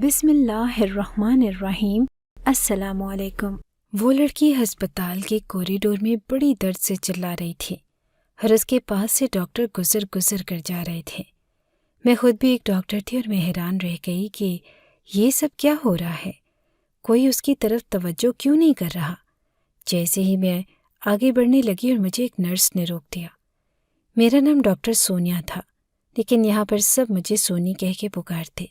بسم اللہ الرحمن الرحیم۔ السلام علیکم۔ وہ لڑکی ہسپتال کے کوریڈور میں بڑی درد سے چلا رہی تھی اور اس کے پاس سے ڈاکٹر گزر کر جا رہے تھے۔ میں خود بھی ایک ڈاکٹر تھی اور میں حیران رہ گئی کہ یہ سب کیا ہو رہا ہے، کوئی اس کی طرف توجہ کیوں نہیں کر رہا۔ جیسے ہی میں آگے بڑھنے لگی اور مجھے ایک نرس نے روک دیا۔ میرا نام ڈاکٹر سونیا تھا، لیکن یہاں پر سب مجھے سونی کہہ کے پکارتے،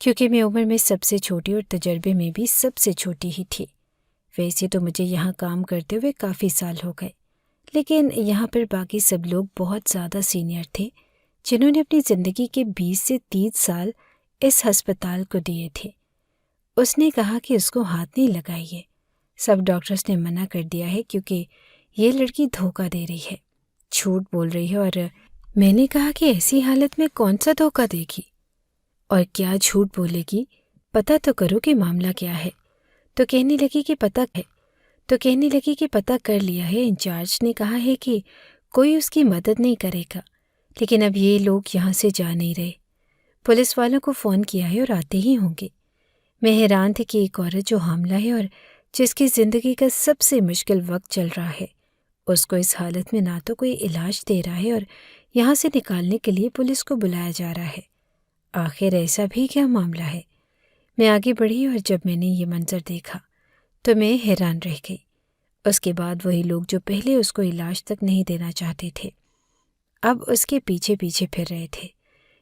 کیونکہ میں عمر میں سب سے چھوٹی اور تجربے میں بھی سب سے چھوٹی ہی تھی۔ ویسے تو مجھے یہاں کام کرتے ہوئے کافی سال ہو گئے، لیکن یہاں پر باقی سب لوگ بہت زیادہ سینئر تھے، جنہوں نے اپنی زندگی کے 20 سے 30 سال اس ہسپتال کو دیے تھے۔ اس نے کہا کہ اس کو ہاتھ نہیں لگائیے، سب ڈاکٹرز نے منع کر دیا ہے کیونکہ یہ لڑکی دھوکہ دے رہی ہے، جھوٹ بول رہی ہے۔ اور میں نے کہا کہ ایسی حالت میں کون سا دھوکہ دے گی اور کیا جھوٹ بولے گی، پتہ تو کرو کہ معاملہ کیا ہے۔ تو کہنے لگی کہ پتہ کر لیا ہے، انچارج نے کہا ہے کہ کوئی اس کی مدد نہیں کرے گا، لیکن اب یہ لوگ یہاں سے جا نہیں رہے، پولیس والوں کو فون کیا ہے اور آتے ہی ہوں گے۔ میں حیران تھی کہ ایک عورت جو حاملہ ہے اور جس کی زندگی کا سب سے مشکل وقت چل رہا ہے، اس کو اس حالت میں نہ تو کوئی علاج دے رہا ہے اور یہاں سے نکالنے کے لیے پولیس کو بلایا جا رہا ہے۔ آخر ایسا بھی کیا معاملہ ہے؟ میں آگے بڑھی اور جب میں نے یہ منظر دیکھا تو میں حیران رہ گئی۔ اس کے بعد وہی لوگ جو پہلے اس کو علاج تک نہیں دینا چاہتے تھے، اب اس کے پیچھے پھر رہے تھے،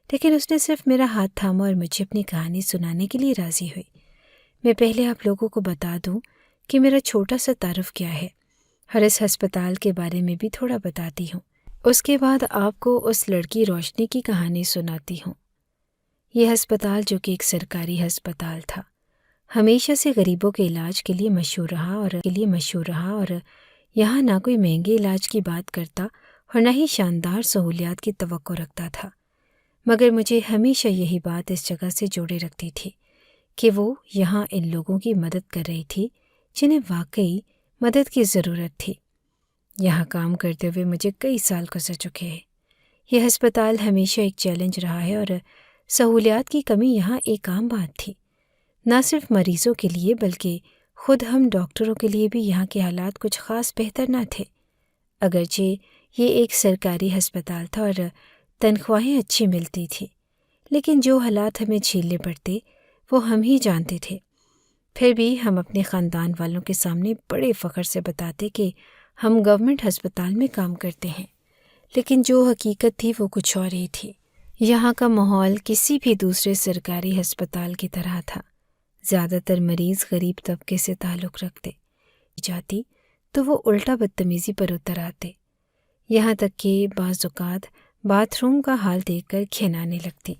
لیکن اس نے صرف میرا ہاتھ تھاما اور مجھے اپنی کہانی سنانے کے لیے راضی ہوئی۔ میں پہلے آپ لوگوں کو بتا دوں کہ میرا چھوٹا سا تعارف کیا ہے اور اس ہسپتال کے بارے میں بھی تھوڑا بتاتی ہوں۔ اس کے بعد آپ کو اس لڑکی روشنی کی کہانی سناتی ہوں۔ یہ ہسپتال جو کہ ایک سرکاری ہسپتال تھا، ہمیشہ سے غریبوں کے علاج کے لیے مشہور رہا اور یہاں نہ کوئی مہنگے علاج کی بات کرتا اور نہ ہی شاندار سہولیات کی توقع رکھتا تھا، مگر مجھے ہمیشہ یہی بات اس جگہ سے جوڑے رکھتی تھی کہ وہ یہاں ان لوگوں کی مدد کر رہی تھی جنہیں واقعی مدد کی ضرورت تھی۔ یہاں کام کرتے ہوئے مجھے کئی سال گزر چکے ہیں۔ یہ ہسپتال ہمیشہ ایک چیلنج رہا ہے اور سہولیات کی کمی یہاں ایک عام بات تھی، نہ صرف مریضوں کے لیے بلکہ خود ہم ڈاکٹروں کے لیے بھی یہاں کے حالات کچھ خاص بہتر نہ تھے۔ اگرچہ یہ ایک سرکاری ہسپتال تھا اور تنخواہیں اچھی ملتی تھی، لیکن جو حالات ہمیں جھیلنے پڑتے وہ ہم ہی جانتے تھے۔ پھر بھی ہم اپنے خاندان والوں کے سامنے بڑے فخر سے بتاتے کہ ہم گورنمنٹ ہسپتال میں کام کرتے ہیں، لیکن جو حقیقت تھی وہ کچھ اور ہی تھی۔ یہاں کا ماحول کسی بھی دوسرے سرکاری ہسپتال کی طرح تھا۔ زیادہ تر مریض غریب طبقے سے تعلق رکھتے جاتی تو وہ الٹا بدتمیزی پر اتر آتے، یہاں تک کہ بعض اوقات باتھ روم کا حال دیکھ کر گھن آنے لگتی۔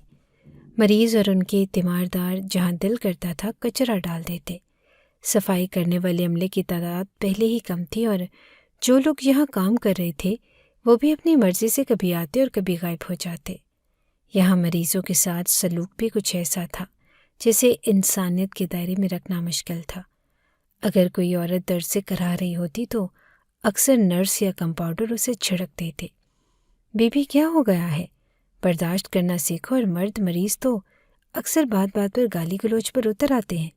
مریض اور ان کے تیماردار جہاں دل کرتا تھا کچرا ڈال دیتے۔ صفائی کرنے والے عملے کی تعداد پہلے ہی کم تھی اور جو لوگ یہاں کام کر رہے تھے وہ بھی اپنی مرضی سے کبھی آتے اور کبھی غائب ہو جاتے۔ یہاں مریضوں کے ساتھ سلوک بھی کچھ ایسا تھا جسے انسانیت کے دائرے میں رکھنا مشکل تھا۔ اگر کوئی عورت درد سے کرا رہی ہوتی تو اکثر نرس یا کمپاؤنڈر اسے جھڑک دیتے، بی بی کیا ہو گیا ہے، برداشت کرنا سیکھو۔ اور مرد مریض تو اکثر بات پر گالی گلوچ پر اتر آتے ہیں۔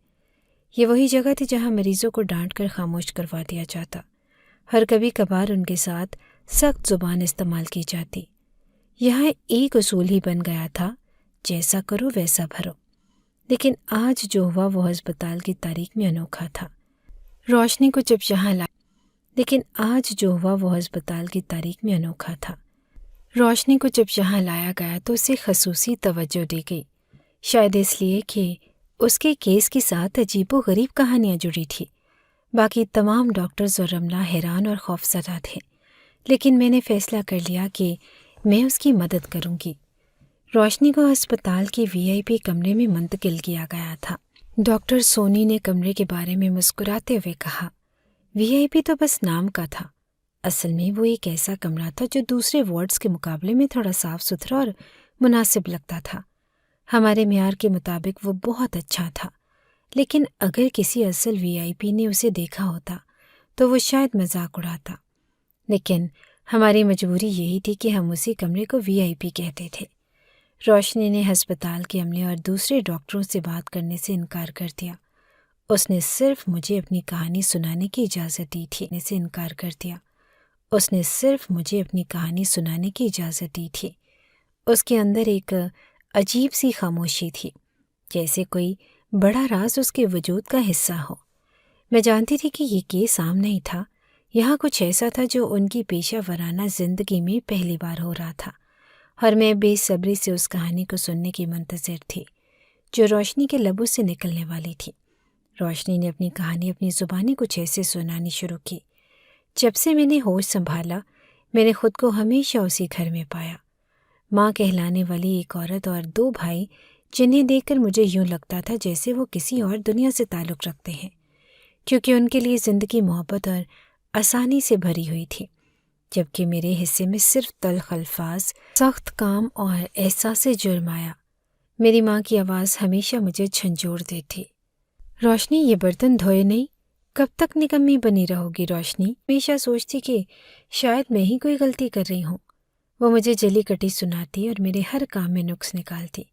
یہ وہی جگہ تھی جہاں مریضوں کو ڈانٹ کر خاموش کروا دیا جاتا، اور کبھی کبھار ان کے ساتھ سخت زبان استعمال کی جاتی۔ یہاں ایک اصول ہی بن گیا تھا، جیسا کرو ویسا بھرو۔ لیکن آج جو ہوا وہ ہسپتال کی تاریخ میں انوکھا تھا۔ روشنی کو جب یہاں لایا گیا تو اسے خصوصی توجہ دی گئی، شاید اس لیے کہ اس کے کیس کے ساتھ عجیب و غریب کہانیاں جڑی تھی۔ باقی تمام ڈاکٹرز اور عملہ حیران اور خوفزدہ تھے، لیکن میں نے فیصلہ کر لیا کہ میں اس کی مدد کروں گی۔ روشنی کو ہسپتال کے VIP کمرے میں منتقل کیا گیا تھا۔ ڈاکٹر سونی نے کمرے کے بارے میں مسکراتے ہوئے کہا، VIP تو بس نام کا تھا، اصل میں وہ ایک ایسا کمرہ تھا جو دوسرے وارڈز کے مقابلے میں تھوڑا صاف ستھرا اور مناسب لگتا تھا۔ ہمارے معیار کے مطابق وہ بہت اچھا تھا، لیکن اگر کسی اصل VIP نے اسے دیکھا ہوتا تو وہ شاید مذاق اڑاتا۔ لیکن ہماری مجبوری یہی تھی کہ ہم اسی کمرے کو VIP کہتے تھے۔ روشنی نے ہسپتال کے عملے اور دوسرے ڈاکٹروں سے بات کرنے سے انکار کر دیا۔ اس نے صرف مجھے اپنی کہانی سنانے کی اجازت دی تھی۔ اس کے اندر ایک عجیب سی خاموشی تھی، جیسے کوئی بڑا راز اس کے وجود کا حصہ ہو۔ میں جانتی تھی کہ یہ کیس عام نہیں تھا، یہاں کچھ ایسا تھا جو ان کی پیشہ ورانہ زندگی میں پہلی بار ہو رہا تھا، اور میں بے صبری سے اس کہانی کو سننے کی منتظر تھی جو روشنی کے لبوں سے نکلنے والی تھی۔ روشنی نے اپنی کہانی اپنی زبانی کچھ ایسے سنانی شروع کی۔ جب سے میں نے ہوش سنبھالا، میں نے خود کو ہمیشہ اسی گھر میں پایا، ماں کہلانے والی ایک عورت اور 2 بھائی جنہیں دیکھ کر مجھے یوں لگتا تھا جیسے وہ کسی اور دنیا سے تعلق رکھتے ہیں، کیونکہ ان کے لیے زندگی محبت اور آسانی سے بھری ہوئی تھی، جبکہ میرے حصے میں صرف تلخ الفاظ، سخت کام اور احساس جرم آیا۔ میری ماں کی آواز ہمیشہ مجھے جھنجھوڑ دیتی، روشنی یہ برتن دھوئے نہیں، کب تک نکمی بنی رہو گی روشنی؟ ہمیشہ سوچتی کہ شاید میں ہی کوئی غلطی کر رہی ہوں۔ وہ مجھے جلی کٹی سناتی اور میرے ہر کام میں نقص نکالتی،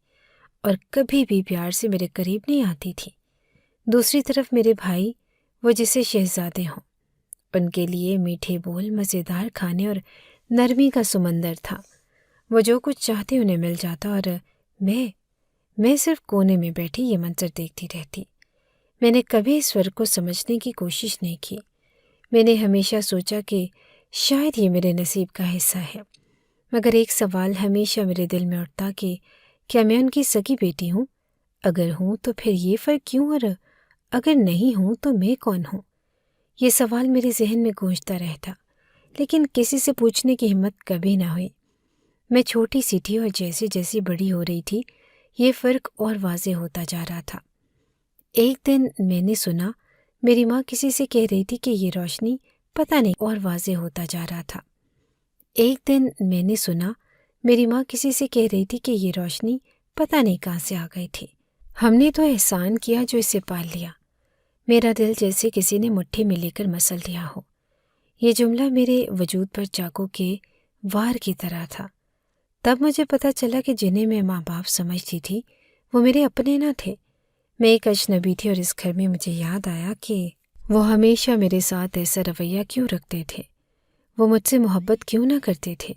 اور کبھی بھی پیار سے میرے قریب نہیں آتی تھی۔ دوسری طرف میرے بھائی، وہ جسے شہزادے ہوں، ان کے لیے میٹھے بول، مزیدار کھانے اور نرمی کا سمندر تھا۔ وہ جو کچھ چاہتے انہیں مل جاتا، اور میں صرف کونے میں بیٹھی یہ منظر دیکھتی رہتی۔ میں نے کبھی اس فرق کو سمجھنے کی کوشش نہیں کی۔ میں نے ہمیشہ سوچا کہ شاید یہ میرے نصیب کا حصہ ہے، مگر ایک سوال ہمیشہ میرے دل میں اٹھتا کہ کیا میں ان کی سگی بیٹی ہوں؟ اگر ہوں تو پھر یہ فرق کیوں، اور اگر نہیں ہوں تو میں کون ہوں؟ یہ سوال میرے ذہن میں گونجتا رہتا، لیکن کسی سے پوچھنے کی ہمت کبھی نہ ہوئی۔ میں چھوٹی سی تھی، اور جیسے جیسے بڑی ہو رہی تھی یہ فرق اور واضح ہوتا جا رہا تھا۔ ایک دن میں نے سنا میری ماں کسی سے کہہ رہی تھی کہ یہ روشنی پتہ نہیں، اور واضح ہوتا جا رہا تھا۔ ایک دن میں نے سنا میری ماں کسی سے کہہ رہی تھی کہ یہ روشنی پتہ نہیں کہاں سے آ گئی تھی، ہم نے تو احسان کیا جو اسے پال لیا۔ میرا دل جیسے کسی نے مٹھی میں لے کر مسل دیا ہو۔ یہ جملہ میرے وجود پر چاقو کے وار کی طرح تھا۔ تب مجھے پتہ چلا کہ جنہیں میں ماں باپ سمجھتی تھی وہ میرے اپنے نہ تھے۔ میں ایک اجنبی تھی، اور اس گھر میں مجھے یاد آیا کہ وہ ہمیشہ میرے ساتھ ایسا رویہ کیوں رکھتے تھے، وہ مجھ سے محبت کیوں نہ کرتے تھے۔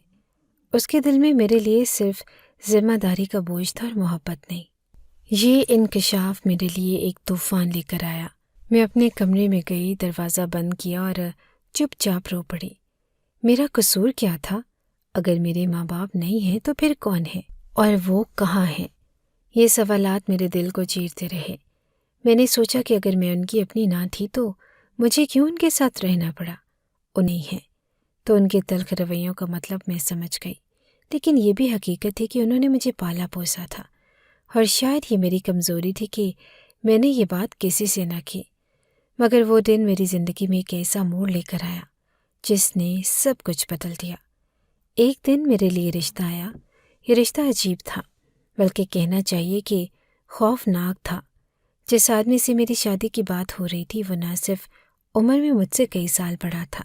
اس کے دل میں میرے لیے صرف ذمہ داری کا بوجھ تھا اور محبت نہیں۔ یہ انکشاف میرے لیے ایک طوفان لے کر آیا۔ میں اپنے کمرے میں گئی، دروازہ بند کیا اور چپ چاپ رو پڑی۔ میرا قصور کیا تھا؟ اگر میرے ماں باپ نہیں ہیں تو پھر کون ہے، اور وہ کہاں ہیں؟ یہ سوالات میرے دل کو چیرتے رہے۔ میں نے سوچا کہ اگر میں ان کی اپنی نہ تھی تو مجھے کیوں ان کے ساتھ رہنا پڑا؟ انہیں ہیں تو ان کے تلخ رویوں کا مطلب میں سمجھ گئی، لیکن یہ بھی حقیقت ہے کہ انہوں نے مجھے پالا پوسا تھا، اور شاید یہ میری کمزوری تھی کہ میں نے یہ بات کسی سے نہ کی۔ مگر وہ دن میری زندگی میں ایک ایسا موڑ لے کر آیا جس نے سب کچھ بدل دیا۔ ایک دن میرے لیے رشتہ آیا۔ یہ رشتہ عجیب تھا، بلکہ کہنا چاہیے کہ خوفناک تھا۔ جس آدمی سے میری شادی کی بات ہو رہی تھی وہ نہ صرف عمر میں مجھ سے کئی سال بڑا تھا،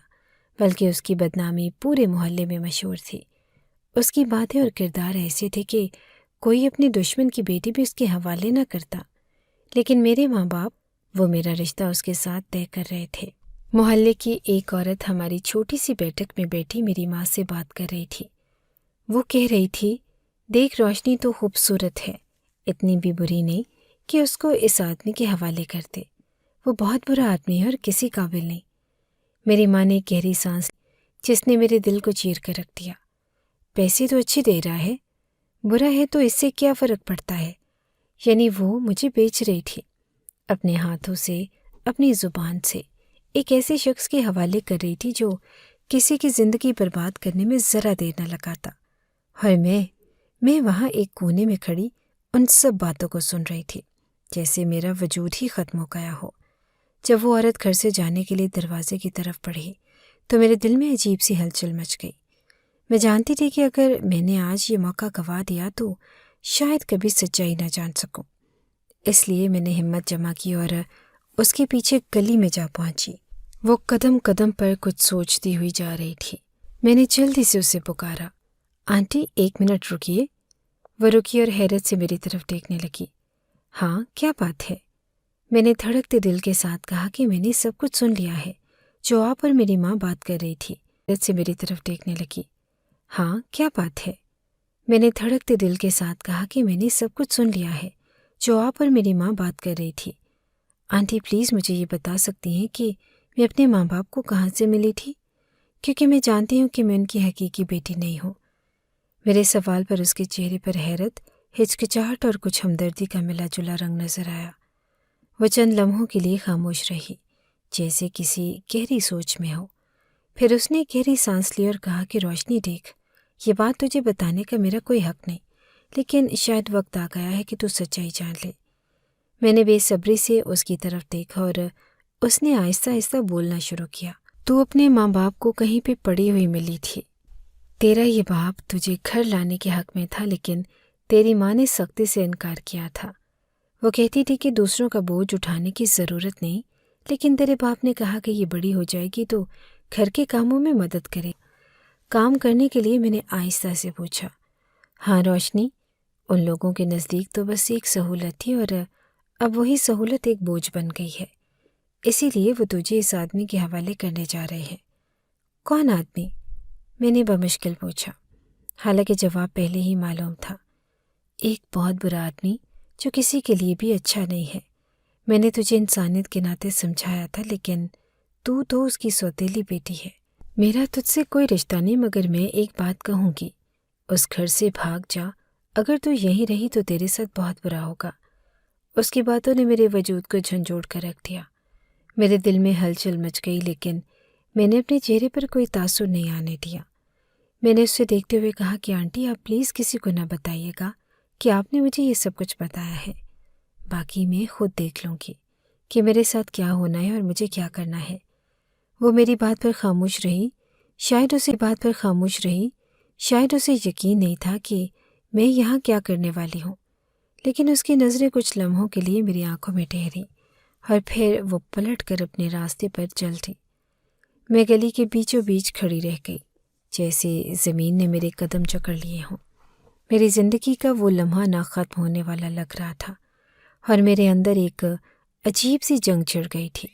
بلکہ اس کی بدنامی پورے محلے میں مشہور تھی۔ اس کی باتیں اور کردار ایسے تھے کہ کوئی اپنی دشمن کی بیٹی بھی اس کے حوالے نہ کرتا، لیکن میرے ماں باپ وہ میرا رشتہ اس کے ساتھ طے کر رہے تھے۔ محلے کی ایک عورت ہماری چھوٹی سی بیٹھک میں بیٹھی میری ماں سے بات کر رہی تھی۔ وہ کہہ رہی تھی، دیکھ روشنی تو خوبصورت ہے، اتنی بھی بری نہیں کہ اس کو اس آدمی کے حوالے کر دے، وہ بہت برا آدمی ہے اور کسی قابل نہیں۔ میری ماں نے ایک گہری سانس جس نے میرے دل کو چیر کر رکھ دیا۔ پیسے تو اچھے دے رہا ہے، برا ہے تو اس سے کیا فرق پڑتا ہے؟ یعنی وہ مجھے بیچ رہی تھی، اپنے ہاتھوں سے، اپنی زبان سے ایک ایسے شخص کے حوالے کر رہی تھی جو کسی کی زندگی برباد کرنے میں ذرا دیر نہ لگاتا، اور میں وہاں ایک کونے میں کھڑی ان سب باتوں کو سن رہی تھی جیسے میرا وجود ہی ختم ہو گیا ہو۔ جب وہ عورت گھر سے جانے کے لیے دروازے کی طرف بڑھی تو میرے دل میں عجیب سی ہلچل مچ گئی۔ میں جانتی تھی کہ اگر میں نے آج یہ موقع گنوا دیا تو شاید کبھی سچائی نہ جان سکوں، اس لیے میں نے ہمت جمع کی اور اس کے پیچھے گلی میں جا پہنچی۔ وہ قدم قدم پر کچھ سوچتی ہوئی جا رہی تھی۔ میں نے جلدی سے اسے پکارا، آنٹی 1 منٹ رکیے۔ وہ رکی اور حیرت سے میری طرف دیکھنے لگی۔ ہاں، کیا بات ہے؟ میں نے دھڑکتے دل کے ساتھ کہا کہ میں نے سب کچھ سن لیا ہے جو آپ اور میری ماں بات کر رہی تھی۔ حیرت سے میری طرف دیکھنے لگی۔ ہاں، کیا بات ہے؟ میں نے دھڑکتے دل کے ساتھ کہا کہ میں نے سب کچھ سن لیا ہے جو آپ اور میری ماں بات کر رہی تھی۔ آنٹی پلیز مجھے یہ بتا سکتی ہیں کہ میں اپنے ماں باپ کو کہاں سے ملی تھی؟ کیونکہ میں جانتی ہوں کہ میں ان کی حقیقی بیٹی نہیں ہوں۔ میرے سوال پر اس کے چہرے پر حیرت، ہچکچاہٹ اور کچھ ہمدردی کا ملا جلا رنگ نظر آیا۔ وہ چند لمحوں کے لیے خاموش رہی، جیسے کسی گہری سوچ میں ہو۔ پھر اس نے گہری سانس لی اور کہا کہ روشنی دیکھ، یہ بات تجھے بتانے کا میرا کوئی حق نہیں، لیکن شاید وقت آ گیا ہے کہ تو سچائی جان لے۔ میں نے بے صبری سے اس کی طرف دیکھا اور اس نے آہستہ آہستہ بولنا شروع کیا۔ تو اپنے ماں باپ کو کہیں پہ پڑی ہوئی ملی تھی۔ تیرا یہ باپ تجھے گھر لانے کے حق میں تھا، لیکن تیری ماں نے سختی سے انکار کیا تھا۔ وہ کہتی تھی کہ دوسروں کا بوجھ اٹھانے کی ضرورت نہیں، لیکن تیرے باپ نے کہا کہ یہ بڑی ہو جائے گی تو گھر کے کاموں میں مدد کرے۔ کام کرنے کے لیے میں نے آہستہ سے پوچھا۔ ہاں روشنی، ان لوگوں کے نزدیک تو بس ایک سہولت تھی، اور اب وہی سہولت ایک بوجھ بن گئی ہے، اسی لیے وہ تجھے اس آدمی کے حوالے کرنے جا رہے ہیں۔ کون آدمی؟ میں نے بمشکل پوچھا، حالانکہ جواب پہلے ہی معلوم تھا۔ ایک بہت برا آدمی جو کسی کے لیے بھی اچھا نہیں ہے۔ میں نے تجھے انسانیت کے ناطے سمجھایا تھا، لیکن تو اس کی سوتیلی بیٹی ہے۔ میرا تجھ سے کوئی رشتہ نہیں، مگر میں ایک بات کہوں گی، اس گھر سے بھاگ جا۔ اگر تو یہیں رہی تو تیرے ساتھ بہت برا ہوگا۔ اس کی باتوں نے میرے وجود کو جھنجھوڑ کر رکھ دیا۔ میرے دل میں ہلچل مچ گئی، لیکن میں نے اپنے چہرے پر کوئی تاثر نہیں آنے دیا۔ میں نے اس سے دیکھتے ہوئے کہا کہ آنٹی آپ پلیز کسی کو نہ بتائیے گا کہ آپ نے مجھے یہ سب کچھ بتایا ہے۔ باقی میں خود دیکھ لوں گی کہ میرے ساتھ کیا ہونا ہے اور مجھے کیا کرنا ہے۔ وہ میری بات پر خاموش رہی۔ شاید اسے یقین نہیں تھا کہ میں یہاں کیا کرنے والی ہوں، لیکن اس کی نظریں کچھ لمحوں کے لیے میری آنکھوں میں ٹھہری اور پھر وہ پلٹ کر اپنے راستے پر چل دی۔ میں گلی کے بیچوں بیچ کھڑی رہ گئی، جیسے زمین نے میرے قدم جکڑ لیے ہوں۔ میری زندگی کا وہ لمحہ نہ ختم ہونے والا لگ رہا تھا، اور میرے اندر ایک عجیب سی جنگ چھڑ گئی تھی۔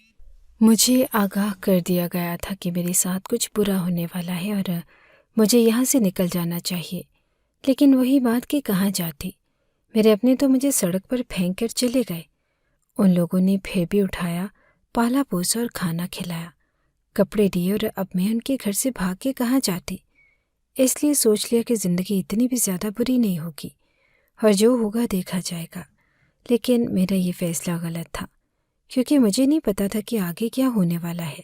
مجھے آگاہ کر دیا گیا تھا کہ میرے ساتھ کچھ برا ہونے والا ہے اور مجھے یہاں سے نکل جانا چاہیے، لیکن وہی بات کہ کہاں جاتی۔ میرے اپنے تو مجھے سڑک پر پھینک کر چلے گئے، ان لوگوں نے پھر بھی اٹھایا، پالا پوسا اور کھانا کھلایا، کپڑے دیے، اور اب میں ان کے گھر سے بھاگ کے کہاں جاتی؟ اس لیے سوچ لیا کہ زندگی اتنی بھی زیادہ بری نہیں ہوگی، اور جو ہوگا دیکھا جائے گا۔ لیکن میرا یہ فیصلہ غلط تھا، کیونکہ مجھے نہیں پتا تھا کہ آگے کیا ہونے والا ہے۔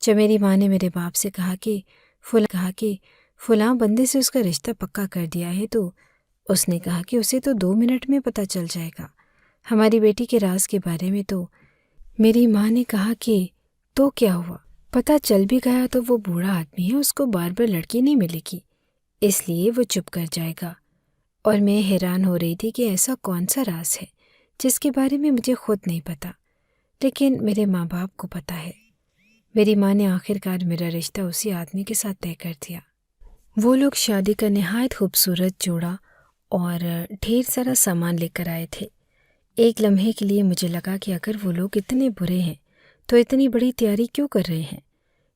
جب میری ماں نے میرے باپ سے کہا کہ فلاں بندے سے اس کا رشتہ پکا کر دیا ہے، تو اس نے کہا کہ اسے تو 2 منٹ میں پتہ چل جائے گا ہماری بیٹی کے راز کے بارے میں، تو میری ماں نے کہا کہ تو کیا ہوا؟ پتہ چل بھی گیا تو وہ بوڑھا آدمی ہے، اس کو بار بار لڑکی نہیں ملے گی، اس لیے وہ چپ کر جائے گا۔ اور میں حیران ہو رہی تھی کہ ایسا کون سا راز ہے جس کے بارے میں مجھے خود نہیں پتا، لیکن میرے ماں باپ کو پتا ہے۔ میری ماں نے آخرکار میرا رشتہ اسی آدمی کے ساتھ طے کر دیا۔ وہ لوگ شادی کا نہایت خوبصورت جوڑا اور ڈھیر سارا سامان لے کر آئے تھے۔ ایک لمحے کے لیے مجھے لگا کہ اگر وہ لوگ اتنے برے ہیں تو اتنی بڑی تیاری کیوں کر رہے ہیں،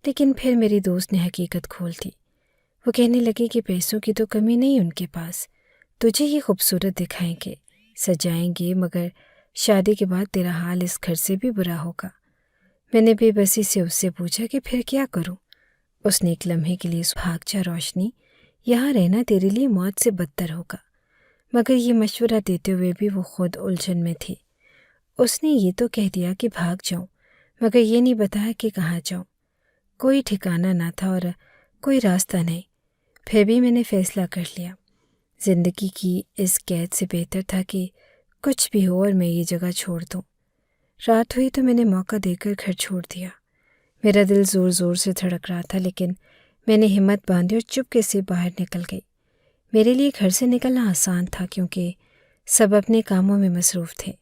لیکن پھر میری دوست نے حقیقت کھول دی۔ وہ کہنے لگی کہ پیسوں کی تو کمی نہیں ان کے پاس، تجھے یہ خوبصورت دکھائیں گے، سجائیں گے، مگر شادی کے بعد تیرا حال اس گھر سے بھی برا ہوگا۔ میں نے بے بسی سے اس سے پوچھا کہ پھر کیا کروں؟ اس نے ایک لمحے کے لیے بھاگ جا روشنی، یہاں رہنا تیرے لیے موت سے بدتر ہوگا۔ مگر یہ مشورہ دیتے ہوئے بھی وہ خود الجھن میں تھی۔ اس نے یہ تو کہہ دیا کہ بھاگ جاؤں، مگر یہ نہیں بتایا کہ کہاں جاؤں۔ کوئی ٹھکانہ نہ تھا اور کوئی راستہ نہیں۔ پھر بھی میں نے فیصلہ کر لیا، زندگی کی اس قید سے بہتر تھا کہ کچھ بھی ہو اور میں یہ جگہ چھوڑ دوں۔ رات ہوئی تو میں نے موقع دے کر گھر چھوڑ دیا۔ میرا دل زور زور سے دھڑک رہا تھا، لیکن میں نے ہمت باندھی اور چپکے سے باہر نکل گئی۔ میرے لیے گھر سے نکلنا آسان تھا کیونکہ سب اپنے کاموں میں مصروف تھے،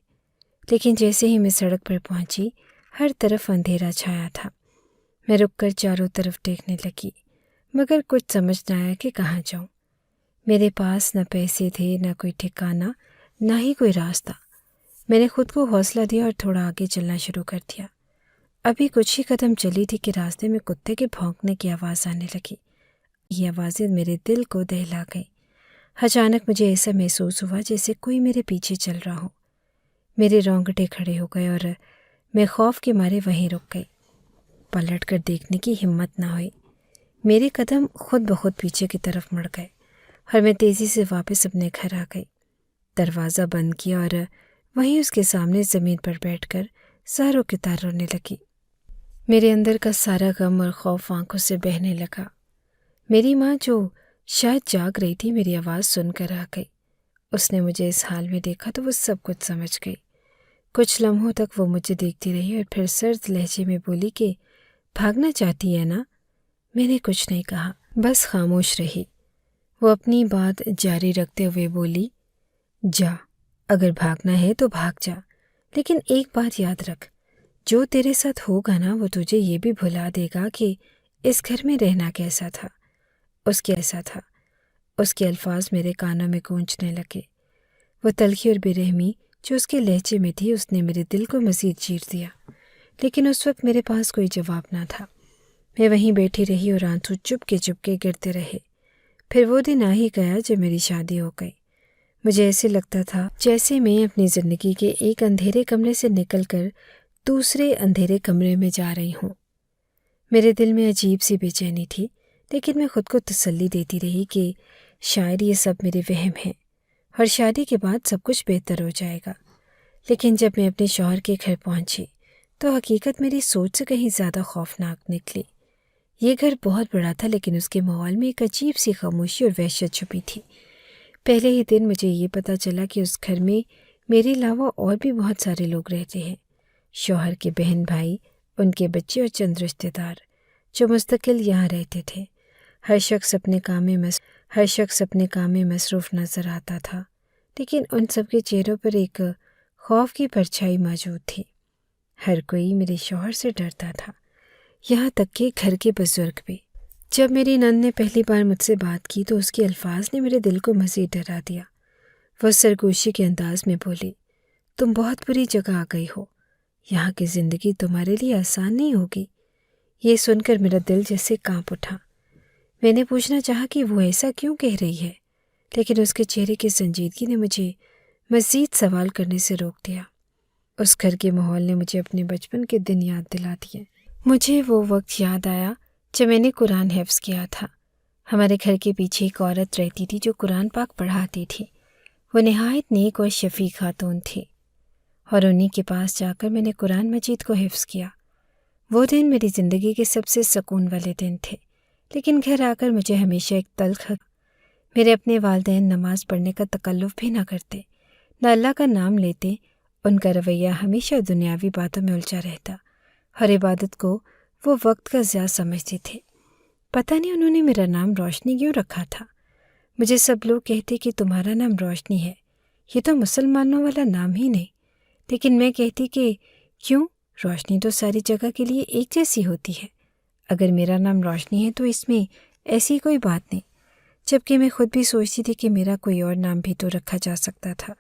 لیکن جیسے ہی میں سڑک پر پہنچی ہر طرف اندھیرا چھایا تھا۔ میں رک کر چاروں طرف دیکھنے لگی، مگر کچھ سمجھ نہ آیا کہ کہاں جاؤں۔ میرے پاس نہ پیسے تھے، نہ کوئی ٹھکانہ، نہ ہی کوئی راستہ۔ میں نے خود کو حوصلہ دیا اور تھوڑا آگے چلنا شروع کر دیا۔ ابھی کچھ ہی قدم چلی تھی کہ راستے میں کتے کے بھونکنے کی آواز آنے لگی۔ یہ آوازیں میرے دل کو دہلا گئیں۔ اچانک مجھے ایسا محسوس ہوا جیسے کوئی میرے پیچھے چل رہا ہو۔ میرے رونگٹے کھڑے ہو گئے اور میں خوف کے مارے وہیں رک گئی۔ پلٹ کر دیکھنے کی ہمت نہ ہوئی۔ میرے قدم خود بخود پیچھے کی طرف مڑ گئے اور میں تیزی سے واپس اپنے گھر آ گئی۔ دروازہ بند کیا اور وہیں اس کے سامنے زمین پر بیٹھ کر زاروں کی طرح رونے لگی۔ میرے اندر کا سارا غم اور خوف آنکھوں سے بہنے لگا۔ میری ماں جو شاید جاگ رہی تھی میری آواز سن کر آ گئی۔ اس نے مجھے اس حال میں دیکھا تو وہ سب کچھ سمجھ گئی۔ کچھ لمحوں تک وہ مجھے دیکھتی رہی اور پھر سرد لہجے میں بولی کہ بھاگنا چاہتی ہے نا؟ میں نے کچھ نہیں کہا، بس خاموش رہی۔ وہ اپنی بات جاری رکھتے ہوئے بولی، جا، اگر بھاگنا ہے تو بھاگ جا، لیکن ایک بات یاد رکھ، جو تیرے ساتھ ہوگا نا وہ تجھے یہ بھی بھلا دے گا کہ اس گھر میں رہنا کیسا تھا۔ اس کے الفاظ میرے کانوں میں گونجنے لگے۔ وہ تلخی اور بے رحمی جو اس کے لہجے میں تھی اس نے میرے دل کو مزید چیر دیا، لیکن اس وقت میرے پاس کوئی جواب نہ تھا۔ میں وہیں بیٹھی رہی اور آنسو چپ کے گرتے رہے۔ پھر وہ دن آ ہی گیا جب میری شادی ہو گئی۔ مجھے ایسے لگتا تھا جیسے میں اپنی زندگی کے ایک اندھیرے کمرے سے نکل کر دوسرے اندھیرے کمرے میں جا رہی ہوں۔ میرے دل میں عجیب سی بے چینی تھی، لیکن میں خود کو تسلی دیتی رہی کہ شاید یہ سب میرے وہم ہیں اور شادی کے بعد سب کچھ بہتر ہو جائے گا۔ لیکن جب میں اپنے شوہر کے گھر پہنچی تو حقیقت میری سوچ سے کہیں زیادہ خوفناک نکلی۔ یہ گھر بہت بڑا تھا، لیکن اس کے ماحول میں ایک عجیب سی خاموشی اور وحشت چھپی تھی۔ پہلے ہی دن مجھے یہ پتہ چلا کہ اس گھر میں میرے علاوہ اور بھی بہت سارے لوگ رہتے ہیں، شوہر کے بہن بھائی، ان کے بچے اور چند رشتہ دار جو مستقل یہاں رہتے تھے۔ ہر شخص اپنے کام میں مصروف نظر آتا تھا، لیکن ان سب کے چہروں پر ایک خوف کی پرچھائی موجود تھی۔ ہر کوئی میرے شوہر سے ڈرتا تھا، یہاں تک کہ گھر کے بزرگ بھی۔ جب میری نند نے پہلی بار مجھ سے بات کی تو اس کے الفاظ نے میرے دل کو مزید ڈرا دیا۔ وہ سرگوشی کے انداز میں بولی، تم بہت بری جگہ آ گئی ہو، یہاں کی زندگی تمہارے لیے آسان نہیں ہوگی۔ یہ سن کر میرا دل جیسے کانپ اٹھا۔ میں نے پوچھنا چاہا کہ وہ ایسا کیوں کہہ رہی ہے، لیکن اس کے چہرے کی سنجیدگی نے مجھے مزید سوال کرنے سے روک دیا۔ اس گھر کے ماحول نے مجھے اپنے بچپن کے دن یاد دلا دیے۔ مجھے وہ وقت یاد آیا جب میں نے قرآن حفظ کیا تھا۔ ہمارے گھر کے پیچھے ایک عورت رہتی تھی جو قرآن پاک پڑھاتی تھی۔ وہ نہایت نیک اور شفیق خاتون تھی، اور انہی کے پاس جا کر میں نے قرآن مجید کو حفظ کیا۔ وہ دن میری زندگی کے سب سے سکون والے دن تھے، لیکن گھر آ کر مجھے ہمیشہ ایک تلخ۔ میرے اپنے والدین نماز پڑھنے کا تکلف بھی نہ کرتے، نہ اللہ کا نام لیتے۔ ان کا رویہ ہمیشہ دنیاوی باتوں میں الجھا رہتا، ہر عبادت کو وہ وقت کا ضیاع سمجھتے تھے۔ پتہ نہیں انہوں نے میرا نام روشنی کیوں رکھا تھا۔ مجھے سب لوگ کہتے کہ تمہارا نام روشنی ہے، یہ تو مسلمانوں والا نام ہی نہیں، لیکن میں کہتی کہ کیوں، روشنی تو ساری جگہ کے لیے ایک جیسی ہوتی ہے۔ اگر میرا نام روشنی ہے تو اس میں ایسی کوئی بات نہیں، جبکہ میں خود بھی سوچتی تھی کہ میرا کوئی اور نام بھی تو رکھا جا سکتا تھا۔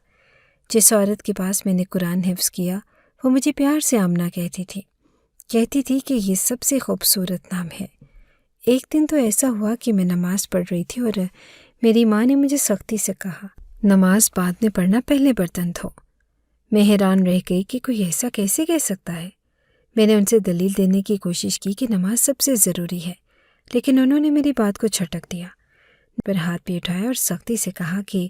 جس عورت کے پاس میں نے قرآن حفظ کیا وہ مجھے پیار سے آمنہ کہتی تھی کہ یہ سب سے خوبصورت نام ہے۔ ایک دن تو ایسا ہوا کہ میں نماز پڑھ رہی تھی اور میری ماں نے مجھے سختی سے کہا، نماز بعد میں پڑھنا، پہلے برتن دھو۔ میں حیران رہ گئی کہ کوئی ایسا کیسے کہہ سکتا ہے۔ میں نے ان سے دلیل دینے کی کوشش کی کہ نماز سب سے ضروری ہے، لیکن انہوں نے میری بات کو جھٹک دیا، پھر ہاتھ بھی اٹھایا اور سختی سے کہا کہ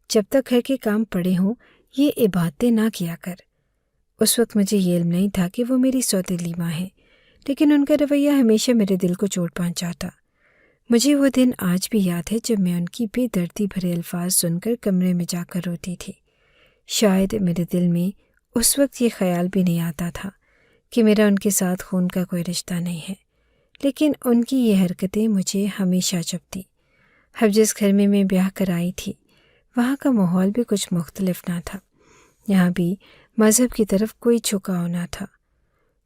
جب تک گھر کے کام پڑے ہوں یہ عبادتیں نہ کیا کر۔ اس وقت مجھے یہ علم نہیں تھا کہ وہ میری سوتیلی ماں ہے، لیکن ان کا رویہ ہمیشہ میرے دل کو چوٹ پہنچاتا۔ مجھے وہ دن آج بھی یاد ہے جب میں ان کی بے دردی بھرے الفاظ سن کر کمرے میں جا کر روتی تھی۔ شاید میرے دل میں اس وقت یہ خیال بھی نہیں آتا تھا کہ میرا ان کے ساتھ خون کا کوئی رشتہ نہیں ہے، لیکن ان کی یہ حرکتیں مجھے ہمیشہ چبھتی۔ اب جس گھر میں میں بیاہ کر آئی تھی وہاں کا ماحول بھی کچھ مختلف نہ تھا۔ یہاں بھی مذہب کی طرف کوئی جھکاؤ نہ تھا۔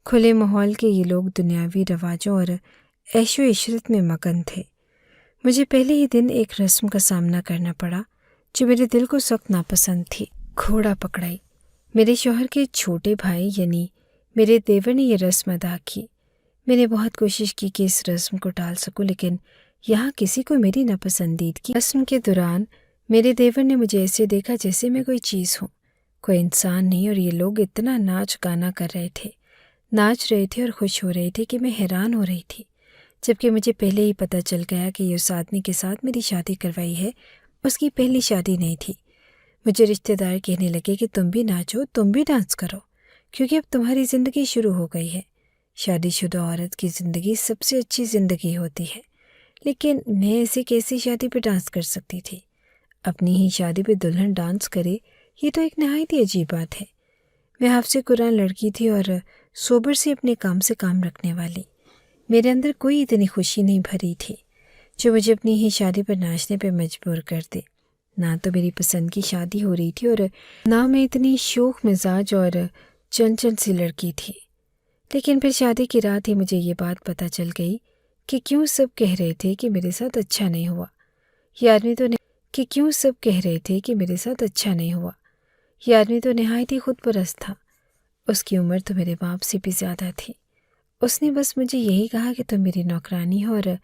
کھلے ماحول کے یہ لوگ دنیاوی رواجوں اور عیش و عشرت میں مگن تھے۔ مجھے پہلے ہی دن ایک رسم کا سامنا کرنا پڑا جو میرے دل کو سخت ناپسند تھی۔ گھوڑا پکڑائی۔ میرے شوہر کے چھوٹے بھائی یعنی میرے دیور نے یہ رسم ادا کی۔ میں نے بہت کوشش کی کہ اس رسم کو ٹال سکوں، لیکن یہاں کسی کو میری ناپسندیدگی۔ رسم کے دوران میرے دیور نے مجھے ایسے دیکھا جیسے میں کوئی چیز ہوں، کوئی انسان نہیں، اور یہ لوگ اتنا ناچ گانا کر رہے تھے، ناچ رہے تھے اور خوش ہو رہے تھے کہ میں حیران ہو رہی تھی، جبکہ مجھے پہلے ہی پتہ چل گیا کہ یہ اس آدمی کے ساتھ میری شادی کروائی ہے، اس کی پہلی شادی نہیں تھی۔ مجھے رشتہ دار کہنے لگے کہ تم بھی ناچو، تم بھی ڈانس کرو، کیونکہ اب تمہاری زندگی شروع ہو گئی ہے۔ شادی شدہ عورت کی زندگی سب سے اچھی زندگی ہوتی ہے، لیکن میں ایسے کیسی شادی پہ ڈانس کر سکتی تھی؟ اپنی ہی شادی پہ دلہن ڈانس کرے، یہ تو ایک نہایت ہی عجیب بات ہے۔ میں حافظ قرآن لڑکی تھی اور سوبر سے اپنے کام سے کام رکھنے والی۔ میرے اندر کوئی اتنی خوشی نہیں بھری تھی جو مجھے اپنی ہی شادی پر ناچنے پہ مجبور کر دے۔ نہ تو میری پسند کی شادی ہو رہی تھی اور نہ میں اتنی شوخ مزاج اور چنچل سی لڑکی تھی۔ لیکن پھر شادی کی رات ہی مجھے یہ بات پتہ چل گئی کہ کیوں سب کہہ رہے تھے کہ میرے ساتھ اچھا نہیں ہوا۔ یہ آدمی تو نہایت ہی خود پرست تھا۔ اس کی عمر تو میرے باپ سے بھی زیادہ تھی۔ اس نے بس مجھے یہی کہا کہ تم میری نوکرانی ہو، اور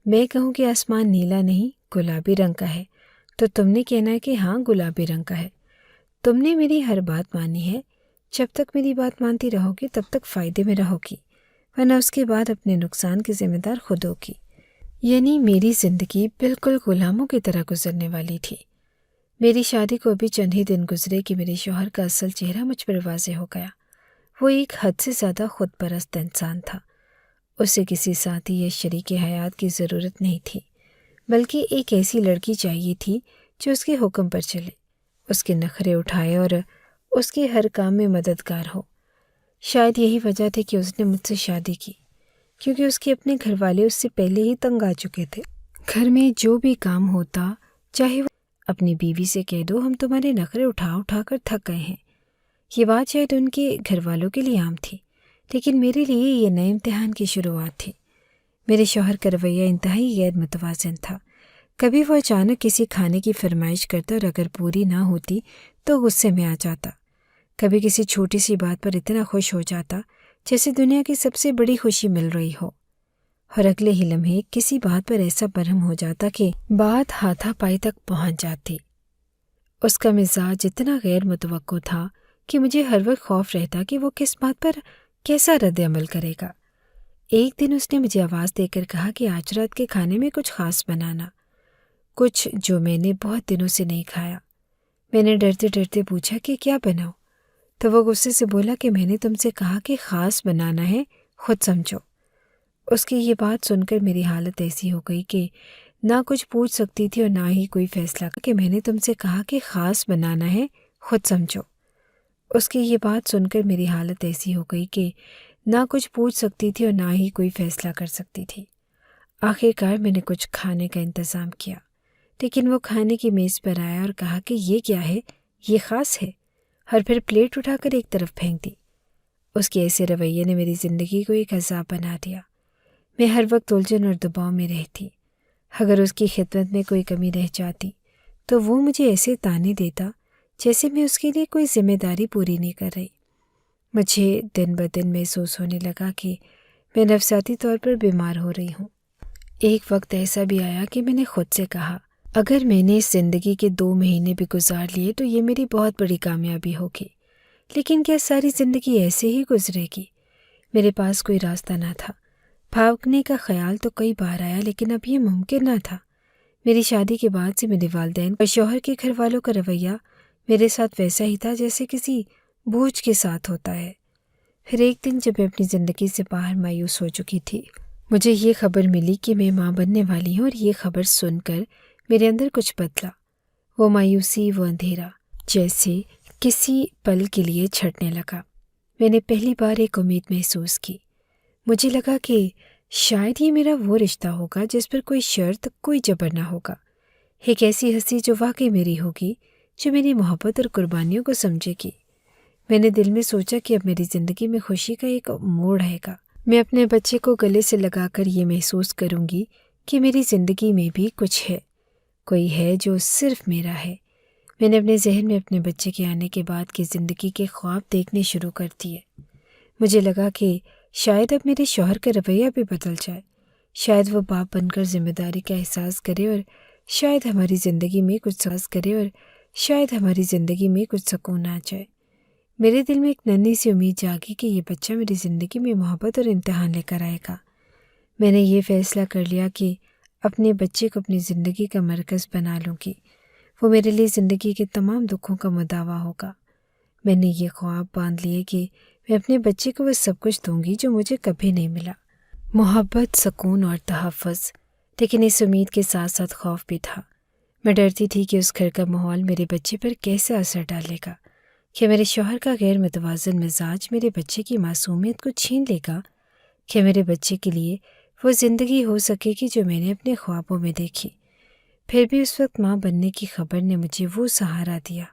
میں کہوں کہ آسمان نیلا نہیں گلابی رنگ کا ہے تو تم نے کہنا ہے کہ ہاں گلابی رنگ کا ہے۔ تم نے میری ہر بات مانی ہے، جب تک میری بات مانتی رہو گی تب تک فائدے میں رہو گی، ورنہ اس کے بعد اپنے نقصان کی ذمہ دار خود ہوگی۔ یعنی میری زندگی بالکل غلاموں کی طرح گزرنے والی تھی۔ میری شادی کو ابھی چند ہی دن گزرے کہ میرے شوہر کا اصل چہرہ مجھ پر واضح ہو گیا۔ وہ ایک حد سے زیادہ خود پرست انسان تھا۔ اسے کسی ساتھی یا شریک حیات کی ضرورت نہیں تھی، بلکہ ایک ایسی لڑکی چاہیے تھی جو اس کے حکم پر چلے، اس کے نخرے اٹھائے اور اس کے ہر کام میں مددگار ہو۔ شاید یہی وجہ تھی کہ اس نے مجھ سے شادی کی، کیونکہ اس کے اپنے گھر والے اس سے پہلے ہی تنگ آ چکے تھے۔ گھر میں جو بھی کام ہوتا، چاہے وہ اپنی بیوی سے کہہ دو ہم تمہارے نخرے اٹھا اٹھا کر تھک گئے ہیں، یہ بات شاید ان کے گھر والوں کے لیے عام تھی، لیکن میرے لیے یہ نئے امتحان کی شروعات تھی۔ میرے شوہر کا رویہ انتہائی غیر متوازن تھا۔ کبھی وہ اچانک کسی کھانے کی فرمائش کرتا اور اگر پوری نہ ہوتی تو غصے میں آ جاتا۔ کبھی کسی چھوٹی سی بات پر اتنا خوش ہو جاتا جیسے دنیا کی سب سے بڑی خوشی مل رہی ہو، اور اگلے ہی لمحے کسی بات پر ایسا برہم ہو جاتا کہ بات ہاتھا پائی تک پہنچ جاتی۔ اس کا مزاج اتنا غیر متوقع تھا کہ مجھے ہر وقت خوف رہتا کہ وہ کس بات پر کیسا رد عمل کرے گا۔ ایک دن اس نے مجھے آواز دے کر کہا کہ آج رات کے کھانے میں کچھ خاص بنانا، کچھ جو میں نے بہت دنوں سے نہیں کھایا۔ میں نے ڈرتے ڈرتے پوچھا کہ کیا بناؤں، تو وہ غصے سے بولا کہ میں نے تم سے کہا کہ خاص بنانا ہے، خود سمجھو۔ اس کی یہ بات سن کر میری حالت ایسی ہو گئی کہ نہ کچھ پوچھ سکتی تھی اور نہ ہی کوئی فیصلہ کہ میں نے تم سے کہا کہ خاص بنانا ہے، خود سمجھو۔ اس کی یہ بات سن کر میری حالت ایسی ہو گئی کہ نہ کچھ پوچھ سکتی تھی اور نہ ہی کوئی فیصلہ کر سکتی تھی۔ آخر کار میں نے کچھ کھانے کا انتظام کیا، لیکن وہ کھانے کی میز پر آیا اور کہا کہ یہ کیا ہے، یہ خاص ہے، اور پھر پلیٹ اٹھا کر ایک طرف پھینک دی۔ اس کے ایسے رویے نے میری زندگی کو ایک عذاب بنا دیا۔ میں ہر وقت الجھن اور دباؤ میں رہتی۔ اگر اس کی خدمت میں کوئی کمی رہ جاتی تو وہ مجھے ایسے تانے دیتا جیسے میں اس کے لیے کوئی ذمہ داری پوری نہیں کر رہی۔ مجھے دن بدن محسوس ہونے لگا کہ میں نفسیاتی طور پر بیمار ہو رہی ہوں۔ ایک وقت ایسا بھی آیا کہ میں نے خود سے کہا اگر میں نے اس زندگی کے 2 مہینے بھی گزار لیے تو یہ میری بہت بڑی کامیابی ہوگی، لیکن کیا ساری زندگی ایسے ہی گزرے گی؟ میرے پاس کوئی راستہ نہ تھا۔ بھاگنے کا خیال تو کئی بار آیا، لیکن اب یہ ممکن نہ تھا۔ میری شادی کے بعد سے میرے والدین اور شوہر کے گھر والوں کا رویہ میرے ساتھ ویسا ہی تھا جیسے کسی بوجھ کے ساتھ ہوتا ہے۔ پھر ایک دن جب میں اپنی زندگی سے باہر مایوس ہو چکی تھی، مجھے یہ خبر ملی کہ میں ماں بننے والی ہوں، اور یہ خبر سن کر میرے اندر کچھ بدلا۔ وہ مایوسی، وہ اندھیرا جیسے کسی پل کے لیے چھٹنے لگا۔ میں نے پہلی بار ایک امید محسوس کی۔ مجھے لگا کہ شاید یہ میرا وہ رشتہ ہوگا جس پر کوئی شرط، کوئی جبر نہ ہوگا، ایک ایسی ہستی جو واقعی میری ہوگی، جو میری محبت اور قربانیوں کو سمجھے گی۔ میں نے دل میں سوچا کہ اب میری زندگی میں خوشی کا ایک موڑ آئے گا۔ میں اپنے بچے کو گلے سے لگا کر یہ محسوس کروں گی کہ میری زندگی میں بھی کچھ ہے، کوئی ہے جو صرف میرا ہے۔ میں نے اپنے ذہن میں اپنے بچے کے آنے کے بعد کی زندگی کے خواب دیکھنے شروع کر دیے۔ مجھے لگا کہ شاید اب میرے شوہر کا رویہ بھی بدل جائے، شاید وہ باپ بن کر ذمہ داری کا احساس کرے، اور شاید ہماری زندگی میں کچھ سکون آ جائے۔ میرے دل میں ایک ننھی سی امید جاگی کہ یہ بچہ میری زندگی میں محبت اور امتحان لے کر آئے گا۔ میں نے یہ فیصلہ کر لیا کہ اپنے بچے کو اپنی زندگی کا مرکز بنا لوں گی، وہ میرے لیے زندگی کے تمام دکھوں کا مداوا ہوگا۔ میں نے یہ خواب باندھ لیے کہ میں اپنے بچے کو وہ سب کچھ دوں گی جو مجھے کبھی نہیں ملا، محبت، سکون اور تحفظ۔ لیکن اس امید کے ساتھ ساتھ خوف بھی تھا۔ میں ڈرتی تھی کہ اس گھر کا ماحول میرے بچے پر کیسے اثر ڈالے گا، کہ میرے شوہر کا غیر متوازن مزاج میرے بچے کی معصومیت کو چھین لے گا، کہ میرے بچے کے لیے وہ زندگی ہو سکے گی جو میں نے اپنے خوابوں میں دیکھی۔ پھر بھی اس وقت ماں بننے کی خبر نے مجھے وہ سہارا دیا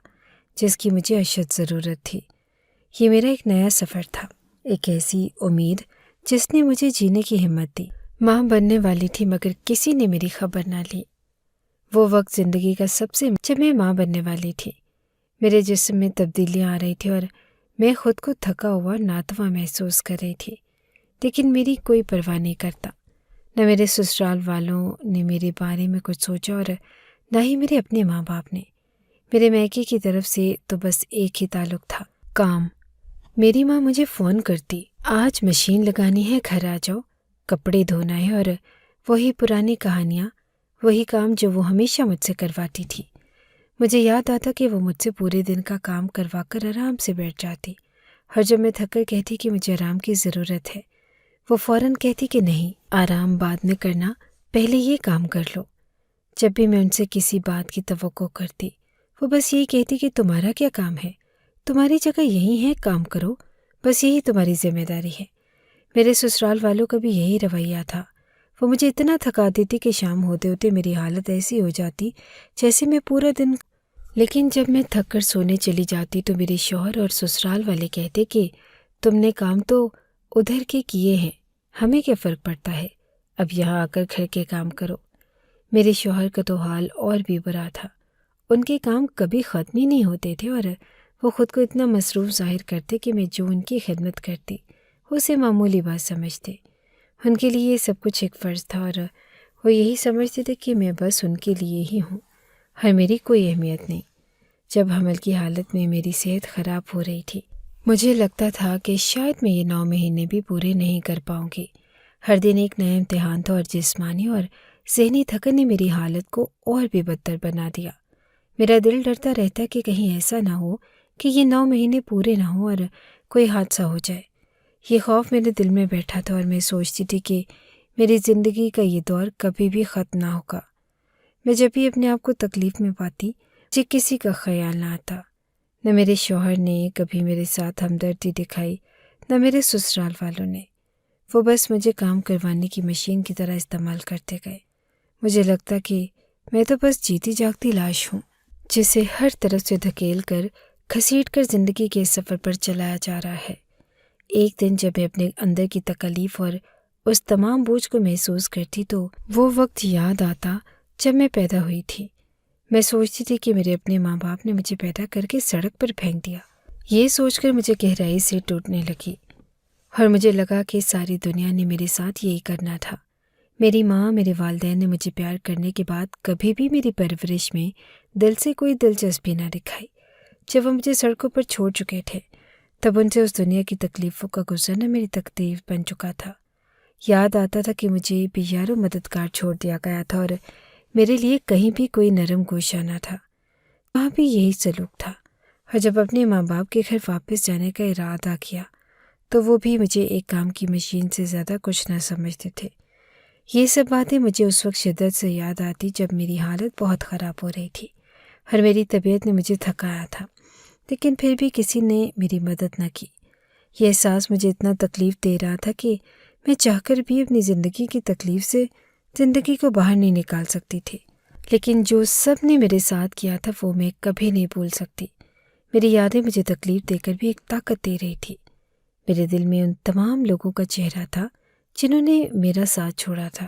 جس کی مجھے اشد ضرورت تھی۔ یہ میرا ایک نیا سفر تھا، ایک ایسی امید جس نے مجھے جینے کی ہمت دی۔ ماں بننے والی تھی مگر کسی نے میری خبر نہ لی۔ وہ وقت زندگی کا جب میں ماں بننے والی تھی، میرے جسم میں تبدیلیاں آ رہی تھی اور میں خود کو تھکا ہوا ناتواں محسوس کر رہی تھی، لیکن میری کوئی پرواہ نہیں کرتا۔ نہ میرے سسرال والوں نے میرے بارے میں کچھ سوچا اور نہ ہی میرے اپنے ماں باپ نے۔ میرے میکے کی طرف سے تو بس ایک ہی تعلق تھا، کام۔ میری ماں مجھے فون کرتی، آج مشین لگانی ہے، گھر آ جاؤ، کپڑے دھونا ہے، اور وہی پرانی کہانیاں، وہی کام جو وہ ہمیشہ مجھ سے کرواتی تھی۔ مجھے یاد آتا کہ وہ مجھ سے پورے دن کا کام کروا کر آرام سے بیٹھ جاتی، اور جب میں تھک کر کہتی کہ مجھے آرام کی ضرورت ہے، وہ فوراً کہتی کہ نہیں، آرام بعد میں کرنا، پہلے یہ کام کر لو۔ جب بھی میں ان سے کسی بات کی توقع کرتی، وہ بس یہی کہتی کہ تمہارا کیا کام ہے، تمہاری جگہ یہی ہے، کام کرو، بس یہی تمہاری ذمہ داری ہے۔ میرے سسرال والوں کا بھی یہی رویہ تھا۔ وہ مجھے اتنا تھکا دیتی کہ شام ہوتے ہوتے میری حالت ایسی ہو جاتی جیسے میں پورا دن، لیکن جب میں تھک کر سونے چلی جاتی تو میرے شوہر اور سسرال والے کہتے کہ تم نے کام تو ادھر کے کیے ہیں، ہمیں کیا فرق پڑتا ہے، اب یہاں آ کر گھر کے کام کرو۔ میرے شوہر کا تو حال اور بھی برا تھا، ان کے کام کبھی ختم ہی نہیں ہوتے تھے، اور وہ خود کو اتنا مصروف ظاہر کرتے کہ میں جو ان کی خدمت کرتی اسے معمولی بات سمجھتے۔ ان کے لیے یہ سب کچھ ایک فرض تھا، اور وہ یہی سمجھتے تھے کہ میں بس ان کے لیے ہی ہوں، اور میری کوئی اہمیت نہیں۔ جب حمل کی حالت میں میری صحت خراب ہو رہی تھی، مجھے لگتا تھا کہ شاید میں یہ 9 مہینے بھی پورے نہیں کر پاؤں گی۔ ہر دن ایک نیا امتحان تھا، اور جسمانی اور ذہنی تھکن نے میری حالت کو اور بھی بدتر بنا دیا۔ میرا دل ڈرتا رہتا کہ کہیں ایسا نہ ہو کہ یہ 9 مہینے پورے نہ ہوں اور کوئی حادثہ ہو جائے۔ یہ خوف میرے دل میں بیٹھا تھا، اور میں سوچتی تھی کہ میری زندگی کا یہ دور کبھی بھی ختم نہ ہوگا۔ میں جب بھی اپنے آپ کو تکلیف میں پاتی، مجھے کسی کا خیال نہ آتا، نہ میرے شوہر نے کبھی میرے ساتھ ہمدردی دکھائی، نہ میرے سسرال والوں نے۔ وہ بس مجھے کام کروانے کی مشین کی طرح استعمال کرتے گئے۔ مجھے لگتا کہ میں تو بس جیتی جاگتی لاش ہوں، جسے ہر طرف سے دھکیل کر، گھسیٹ کر زندگی کے سفر پر چلایا جا رہا ہے۔ ایک دن جب میں اپنے اندر کی تکلیف اور اس تمام بوجھ کو محسوس کرتی تو وہ وقت یاد آتا جب میں پیدا ہوئی تھی۔ میں سوچتی تھی کہ میرے اپنے ماں باپ نے مجھے پیدا کر کے سڑک پر پھینک دیا۔ یہ سوچ کر مجھے گہرائی سے ٹوٹنے لگی، اور مجھے لگا کہ ساری دنیا نے میرے ساتھ یہی کرنا تھا۔ میری ماں، میرے والدین نے مجھے پیار کرنے کے بعد کبھی بھی میری پرورش میں دل سے کوئی دلچسپی نہ دکھائی۔ جب وہ مجھے سڑکوں پر چھوڑ چکے تھے، تب ان سے اس دنیا کی تکلیفوں کا گزرنا میری تقدیر بن چکا تھا۔ یاد آتا تھا کہ مجھے بھی یار و مددگار چھوڑ دیا گیا تھا، اور میرے لیے کہیں بھی کوئی نرم گوشہ نہ تھا۔ وہاں بھی یہی سلوک تھا، اور جب اپنے ماں باپ کے گھر واپس جانے کا ارادہ کیا تو وہ بھی مجھے ایک کام کی مشین سے زیادہ کچھ نہ سمجھتے تھے۔ یہ سب باتیں مجھے اس وقت شدت سے یاد آتی جب میری حالت بہت خراب ہو رہی تھی، اور میری طبیعت نے مجھے تھکایا تھا، لیکن پھر بھی کسی نے میری مدد نہ کی۔ یہ احساس مجھے اتنا تکلیف دے رہا تھا کہ میں چاہ کر بھی اپنی زندگی کی تکلیف سے زندگی کو باہر نہیں نکال سکتی تھی۔ لیکن جو سب نے میرے ساتھ کیا تھا وہ میں کبھی نہیں بھول سکتی۔ میری یادیں مجھے تکلیف دے کر بھی ایک طاقت دے رہی تھی۔ میرے دل میں ان تمام لوگوں کا چہرہ تھا جنہوں نے میرا ساتھ چھوڑا تھا،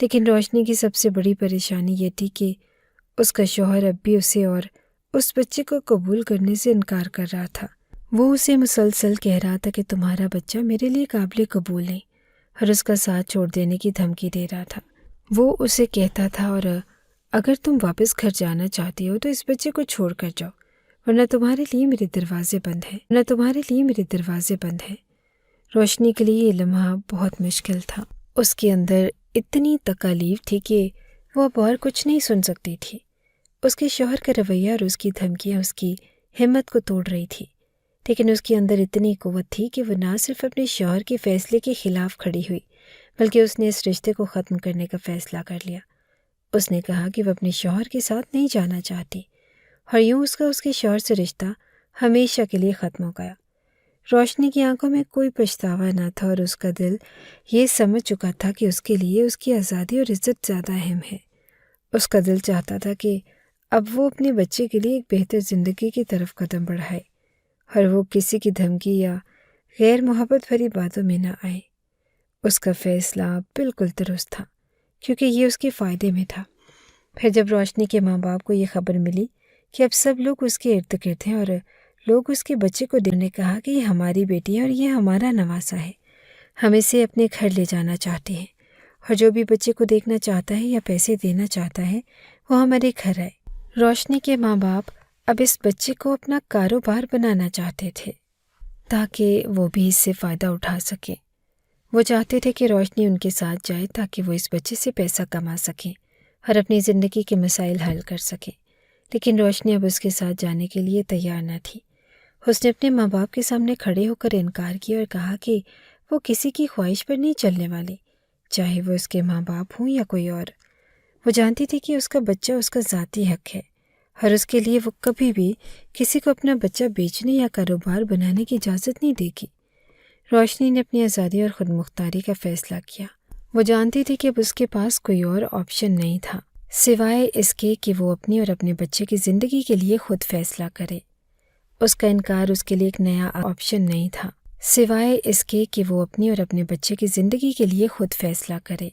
لیکن روشنی کی سب سے بڑی پریشانی یہ تھی کہ اس کا شوہر اب بھی اسے اور اس بچے کو قبول کرنے سے انکار کر رہا تھا۔ وہ اسے مسلسل کہہ رہا تھا کہ تمہارا بچہ میرے لیے قابل قبول نہیں، اور اس کا ساتھ چھوڑ دینے کی دھمکی دے رہا تھا۔ وہ اسے کہتا تھا، اور اگر تم واپس گھر جانا چاہتی ہو تو اس بچے کو چھوڑ کر جاؤ، ورنہ تمہارے لیے میرے دروازے بند ہیں۔ روشنی کے لیے یہ لمحہ بہت مشکل تھا۔ اس کے اندر اتنی تکالیف تھی کہ وہ اب اور کچھ نہیں سن سکتی تھی۔ اس کے شوہر کا رویہ اور اس کی دھمکیاں اس کی ہمت کو توڑ رہی تھی، لیکن اس کے اندر اتنی قوت تھی کہ وہ نہ صرف اپنے شوہر کے فیصلے کے خلاف کھڑی ہوئی، بلکہ اس نے اس رشتے کو ختم کرنے کا فیصلہ کر لیا۔ اس نے کہا کہ وہ اپنے شوہر کے ساتھ نہیں جانا چاہتی، اور یوں اس کے شوہر سے رشتہ ہمیشہ کے لیے ختم ہو گیا۔ روشنی کی آنکھوں میں کوئی پچھتاوا نہ تھا، اور اس کا دل یہ سمجھ چکا تھا کہ اس کے لیے اس کی آزادی اور عزت زیادہ اہم ہے۔ اس کا دل چاہتا تھا کہ اب وہ اپنے بچے کے لیے ایک بہتر زندگی کی طرف قدم بڑھائے، اور وہ کسی کی دھمکی یا غیر محبت بھری باتوں میں نہ آئے۔ اس کا فیصلہ بالکل درست تھا، کیونکہ یہ اس کے فائدے میں تھا۔ پھر جب روشنی کے ماں باپ کو یہ خبر ملی کہ اب سب لوگ اس کے ارد گرد ہیں اور لوگ اس کے بچے کو دیکھنے کہا کہ یہ ہماری بیٹی ہے اور یہ ہمارا نواسا ہے، ہم اسے اپنے گھر لے جانا چاہتے ہیں، اور جو بھی بچے کو دیکھنا چاہتا ہے یا پیسے دینا چاہتا ہے وہ ہمارے گھر آئے۔ روشنی کے ماں باپ اب اس بچے کو اپنا کاروبار بنانا چاہتے تھے تاکہ وہ بھی اس سے فائدہ اٹھا سکیں۔ وہ چاہتے تھے کہ روشنی ان کے ساتھ جائے تاکہ وہ اس بچے سے پیسہ کما سکیں اور اپنی زندگی کے مسائل حل کر سکیں، لیکن روشنی اب اس کے ساتھ جانے کے لیے تیار نہ تھی۔ اس نے اپنے ماں باپ کے سامنے کھڑے ہو کر انکار کیا اور کہا کہ وہ کسی کی خواہش پر نہیں چلنے والی، چاہے وہ اس کے ماں باپ ہوں یا کوئی اور۔ وہ جانتی تھی کہ اس کا بچہ اس کا ذاتی حق ہے، اور اس کے لیے وہ کبھی بھی کسی کو اپنا بچہ بیچنے یا کاروبار بنانے کی اجازت نہیں دے گی۔ روشنی نے اپنی آزادی اور خود مختاری کا فیصلہ کیا۔ وہ جانتی تھی کہ اب اس کے پاس کوئی اور آپشن نہیں تھا سوائے اس کے کہ وہ اپنی اور اپنے بچے کی زندگی کے لیے خود فیصلہ کرے۔ اس کا انکار اس کے لیے ایک نیا آپشن نہیں تھا سوائے اس کے کہ وہ اپنی اور اپنے بچے کی زندگی کے لیے خود فیصلہ کرے۔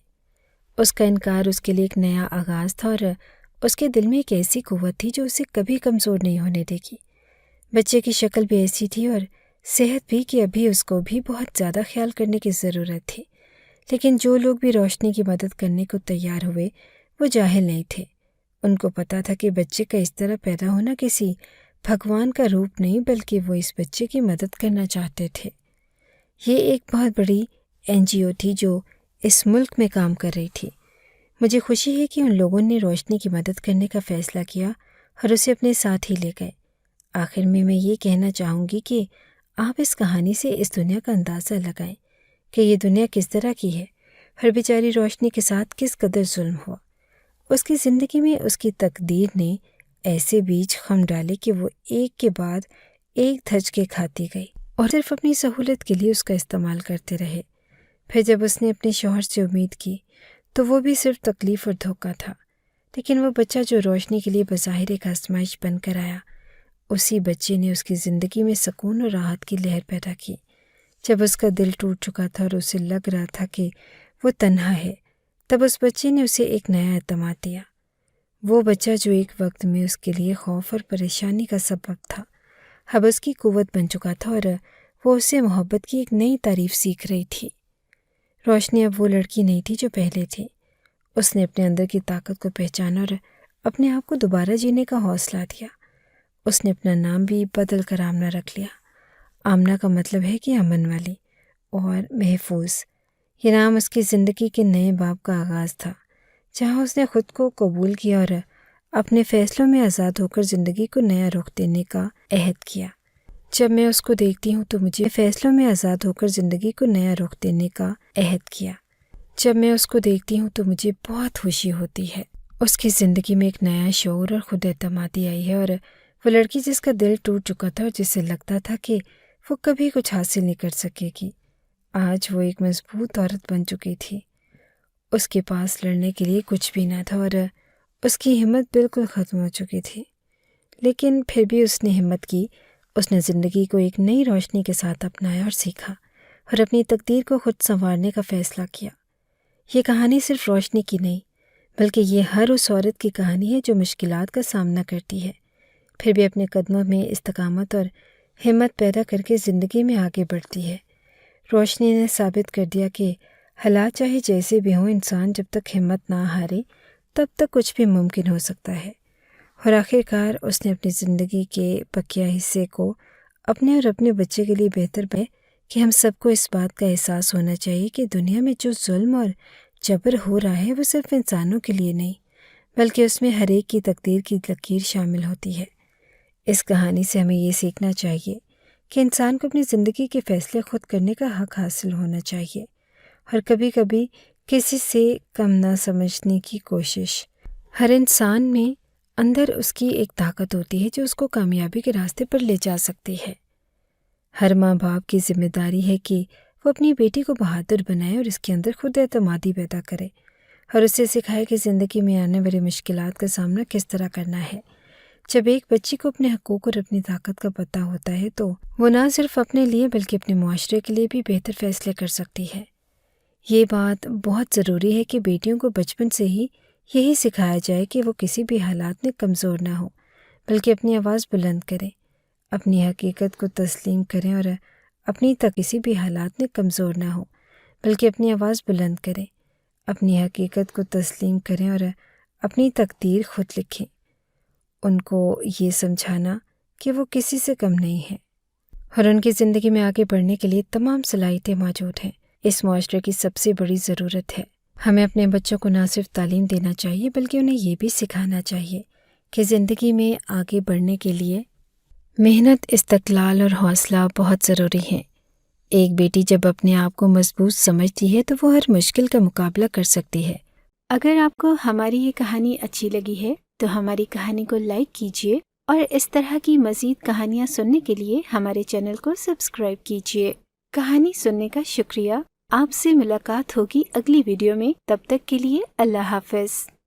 اس کا انکار اس کے لیے ایک نیا آغاز تھا، اور اس کے دل میں ایک ایسی قوت تھی جو اسے کبھی کمزور نہیں ہونے دے گی۔ بچے کی شکل بھی ایسی تھی اور صحت بھی کہ ابھی اس کو بھی بہت زیادہ خیال کرنے کی ضرورت تھی، لیکن جو لوگ بھی روشنی کی مدد کرنے کو تیار ہوئے وہ جاہل نہیں تھے۔ ان کو پتہ تھا کہ بچے کا اس طرح پیدا ہونا کسی بھگوان کا روپ نہیں، بلکہ وہ اس بچے کی مدد کرنا چاہتے تھے۔ یہ ایک بہت بڑی NGO تھی جو اس ملک میں کام کر رہی تھی۔ مجھے خوشی ہے کہ ان لوگوں نے روشنی کی مدد کرنے کا فیصلہ کیا اور اسے اپنے ساتھ ہی لے گئے۔ آخر میں یہ کہنا چاہوں گی کہ آپ اس کہانی سے اس دنیا کا اندازہ لگائیں کہ یہ دنیا کس طرح کی ہے، اور بیچاری روشنی کے ساتھ کس قدر ظلم ہوا۔ اس کی زندگی میں اس کی تقدیر نے ایسے بیج خم ڈالے کہ وہ ایک کے بعد ایک دھج کے کھاتی گئی اور صرف اپنی سہولت کے لیے اس کا استعمال کرتے رہے۔ پھر جب اس نے اپنے شوہر سے امید کی تو وہ بھی صرف تکلیف اور دھوکہ تھا، لیکن وہ بچہ جو روشنی کے لیے بظاہر ایک آزمائش بن کر آیا، اسی بچے نے اس کی زندگی میں سکون اور راحت کی لہر پیدا کی۔ جب اس کا دل ٹوٹ چکا تھا اور اسے لگ رہا تھا کہ وہ تنہا ہے، تب اس بچے نے اسے ایک نیا اعتماد دیا۔ وہ بچہ جو ایک وقت میں اس کے لیے خوف اور پریشانی کا سبب تھا، اب اس کی قوت بن چکا تھا اور وہ اسے محبت کی ایک نئی تعریف سیکھ رہی تھی۔ روشنی اب وہ لڑکی نہیں تھی جو پہلے تھی۔ اس نے اپنے اندر کی طاقت کو پہچانا اور اپنے آپ کو دوبارہ جینے کا حوصلہ دیا۔ اس نے اپنا نام بھی بدل کر آمنہ رکھ لیا۔ آمنہ کا مطلب ہے کہ امن والی اور محفوظ۔ یہ نام اس کی زندگی کے نئے باب کا آغاز تھا، جہاں اس نے خود کو قبول کیا اور اپنے فیصلوں میں آزاد ہو کر زندگی کو نیا رخ دینے کا عہد کیا۔ جب میں اس کو دیکھتی ہوں تو مجھے فیصلوں میں آزاد ہو کر زندگی کو نیا رخ دینے کا عہد کیا۔ جب میں اس کو دیکھتی ہوں تو مجھے بہت خوشی ہوتی ہے۔ اس کی زندگی میں ایک نیا شعور اور خود اعتمادی آئی ہے، اور وہ لڑکی جس کا دل ٹوٹ چکا تھا اور جسے لگتا تھا کہ وہ کبھی کچھ حاصل نہیں کر سکے گی، آج وہ ایک مضبوط عورت بن چکی تھی۔ اس کے پاس لڑنے کے لیے کچھ بھی نہ تھا اور اس کی ہمت بالکل ختم ہو چکی تھی، لیکن پھر بھی اس نے ہمت کی۔ اس نے زندگی کو ایک نئی روشنی کے ساتھ اپنایا اور سیکھا، اور اپنی تقدیر کو خود سنوارنے کا فیصلہ کیا۔ یہ کہانی صرف روشنی کی نہیں بلکہ یہ ہر اس عورت کی کہانی ہے جو مشکلات کا سامنا کرتی ہے، پھر بھی اپنے قدموں میں استقامت اور ہمت پیدا کر کے زندگی میں آگے بڑھتی ہے۔ روشنی نے ثابت کر دیا کہ حالات چاہے جیسے بھی ہوں، انسان جب تک ہمت نہ ہارے تب تک کچھ بھی ممکن ہو سکتا ہے۔ اور آخر کار اس نے اپنی زندگی کے بقیہ حصے کو اپنے اور اپنے بچے کے لیے بہتر بنائے کہ ہم سب کو اس بات کا احساس ہونا چاہیے کہ دنیا میں جو ظلم اور جبر ہو رہا ہے وہ صرف انسانوں کے لیے نہیں بلکہ اس میں ہر ایک کی تقدیر کی لکیر شامل ہوتی ہے۔ اس کہانی سے ہمیں یہ سیکھنا چاہیے کہ انسان کو اپنی زندگی کے فیصلے خود کرنے کا حق حاصل ہونا چاہیے، اور کبھی کبھی کسی سے کم نہ سمجھنے کی کوشش۔ ہر انسان میں اندر اس کی ایک طاقت ہوتی ہے جو اس کو کامیابی کے راستے پر لے جا سکتی ہے۔ ہر ماں باپ کی ذمہ داری ہے کہ وہ اپنی بیٹی کو بہادر بنائے اور اس کے اندر خود اعتمادی پیدا کرے، اور اسے سکھائے کہ زندگی میں آنے والی مشکلات کا سامنا کس طرح کرنا ہے۔ جب ایک بچی کو اپنے حقوق اور اپنی طاقت کا پتہ ہوتا ہے تو وہ نہ صرف اپنے لیے بلکہ اپنے معاشرے کے لیے بھی بہتر فیصلے کر سکتی ہے۔ یہ بات بہت ضروری ہے کہ بیٹیوں کو بچپن سے ہی یہی سکھایا جائے کہ وہ کسی بھی حالات میں کمزور نہ ہوں بلکہ اپنی آواز بلند کریں، اپنی حقیقت کو تسلیم کریں، اور اپنی کسی بھی حالات میں کمزور نہ ہوں بلکہ اپنی آواز بلند کریں، اپنی حقیقت کو تسلیم کریں اور اپنی تقدیر خود لکھیں۔ ان کو یہ سمجھانا کہ وہ کسی سے کم نہیں ہیں اور ان کی زندگی میں آگے بڑھنے کے لیے تمام صلاحیتیں موجود ہیں، اس معاشرے کی سب سے بڑی ضرورت ہے۔ ہمیں اپنے بچوں کو نہ صرف تعلیم دینا چاہیے بلکہ انہیں یہ بھی سکھانا چاہیے کہ زندگی میں آگے بڑھنے کے لیے محنت، استقلال اور حوصلہ بہت ضروری ہیں۔ ایک بیٹی جب اپنے آپ کو مضبوط سمجھتی ہے تو وہ ہر مشکل کا مقابلہ کر سکتی ہے۔ اگر آپ کو ہماری یہ کہانی اچھی لگی ہے تو ہماری کہانی کو لائک کیجیے، اور اس طرح کی مزید کہانیاں سننے کے لیے ہمارے چینل کو سبسکرائب کیجیے۔ کہانی سننے کا شکریہ۔ آپ سے ملاقات ہوگی اگلی ویڈیو میں، تب تک کے لیے اللہ حافظ۔